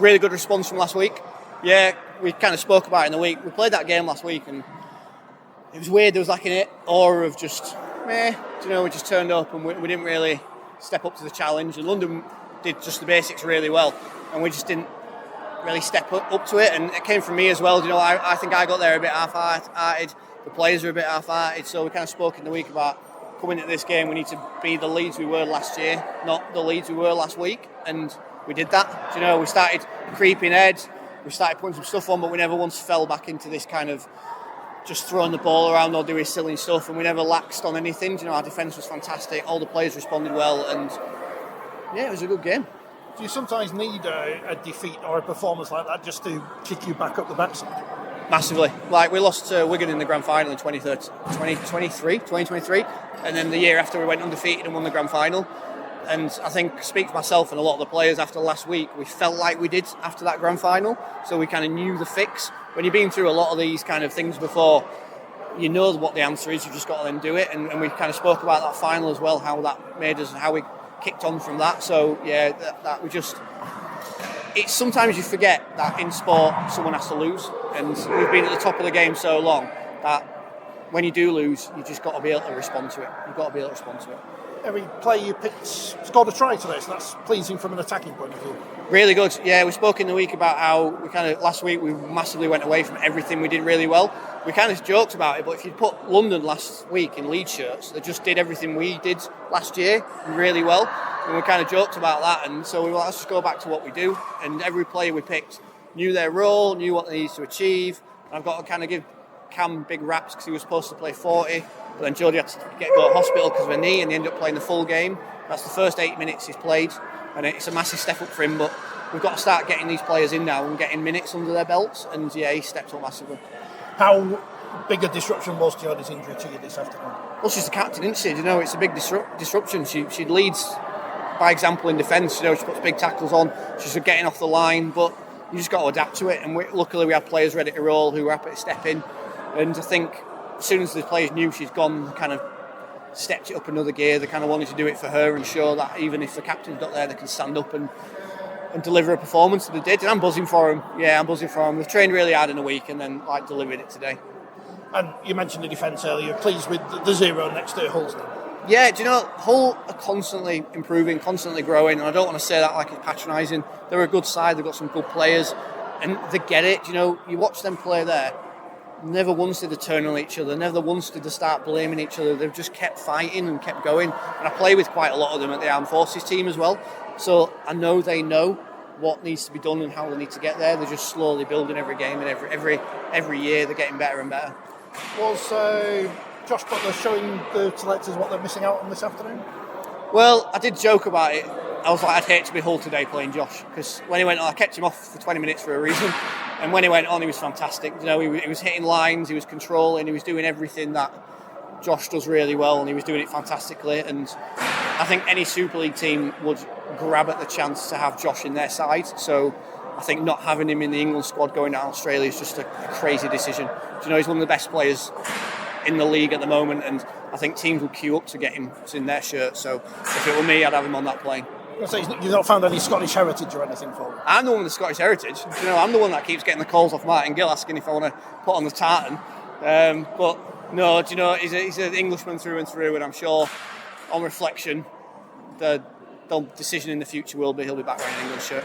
really good response from last week. Yeah, we kind of spoke about it in the week. We played that game last week and it was weird. There was like an aura of just, we just turned up and we didn't really step up to the challenge. And London did just the basics really well and we just didn't really step up to it. And it came from me as well. I think I got there a bit half-hearted. The players were a bit half-hearted. So we kind of spoke in the week about coming into this game, we need to be the Leeds we were last year, not the Leeds we were last week. And we did that. We started creeping ahead. We started putting some stuff on, but we never once fell back into this kind of just throwing the ball around or doing silly stuff, and we never laxed on anything. Our defence was fantastic. All the players responded well, and it was a good game. Do you sometimes need a defeat or a performance like that just to kick you back up the backside? Massively. Like, we lost to Wigan in the grand final in 2023, and then the year after we went undefeated and won the grand final. And I think, speak for myself and a lot of the players after last week, we felt like we did after that grand final. So we kind of knew the fix. When you've been through a lot of these kind of things before, you know what the answer is. You've just got to then do it. And we kind of spoke about that final as well, how that made us, how we kicked on from that. So that we just. It's sometimes you forget that in sport someone has to lose, and we've been at the top of the game so long that when you do lose, you just got to be able to respond to it. You've got to be able to respond to it. Every player you picked scored a try today, so that's pleasing from an attacking point of view. Really good. Yeah, we spoke in the week about how we last week we massively went away from everything we did really well. We kind of joked about it, but if you put London last week in Leeds shirts, they just did everything we did last year really well. And we kind of joked about that, and so we were, let's just go back to what we do. And every player we picked knew their role, knew what they needed to achieve. And I've got to kind of give Cam big raps because he was supposed to play 40. But then Jody had to go to hospital because of a knee, and he ended up playing the full game. That's the first 8 minutes he's played, and it's a massive step up for him. But we've got to start getting these players in now and getting minutes under their belts. And he stepped up massively. How big a disruption was Jody's injury to you this afternoon? Well, she's the captain, isn't she? It's a big disruption. She leads by example in defence. She puts big tackles on. She's getting off the line, but you just got to adapt to it. And luckily we had players ready to roll who were happy to step in. And I think as soon as the players knew she's gone, kind of stepped it up another gear. They kind of wanted to do it for her and show that even if the captain's not there, they can stand up and deliver a performance. And they did, and I'm buzzing for them. Yeah, I'm buzzing for them. They've trained really hard in a week and then delivered it today. And you mentioned the defence earlier. You're pleased with the zero next to Hull's now? Yeah, Hull are constantly improving, constantly growing, and I don't want to say that like it's patronising. They're a good side. They've got some good players, and they get it. You watch them play there. Never once did they turn on each other. Never once did they start blaming each other. They've just kept fighting and kept going. And I play with quite a lot of them at the Armed Forces team as well. So I know they know what needs to be done and how they need to get there. They're just slowly building every game, and every year they're getting better and better. Was Josh Butler showing the selectors what they're missing out on this afternoon? Well, I did joke about it. I was like, I'd hate to be Hull today playing Josh, because when he went on, I kept him off for 20 minutes for a reason. And when he went on, he was fantastic. He was hitting lines, he was controlling, he was doing everything that Josh does really well, and he was doing it fantastically. And I think any Super League team would grab at the chance to have Josh in their side. So I think not having him in the England squad going down Australia is just a crazy decision. He's one of the best players in the league at the moment, and I think teams will queue up to get him in their shirt. So if it were me, I'd have him on that plane. So you've not found any Scottish heritage or anything for him? I'm the one with the Scottish heritage. I'm the one that keeps getting the calls off Martin Gill asking if I want to put on the tartan. But no, he's an Englishman through and through, and I'm sure on reflection, the decision in the future will be he'll be back wearing an England shirt.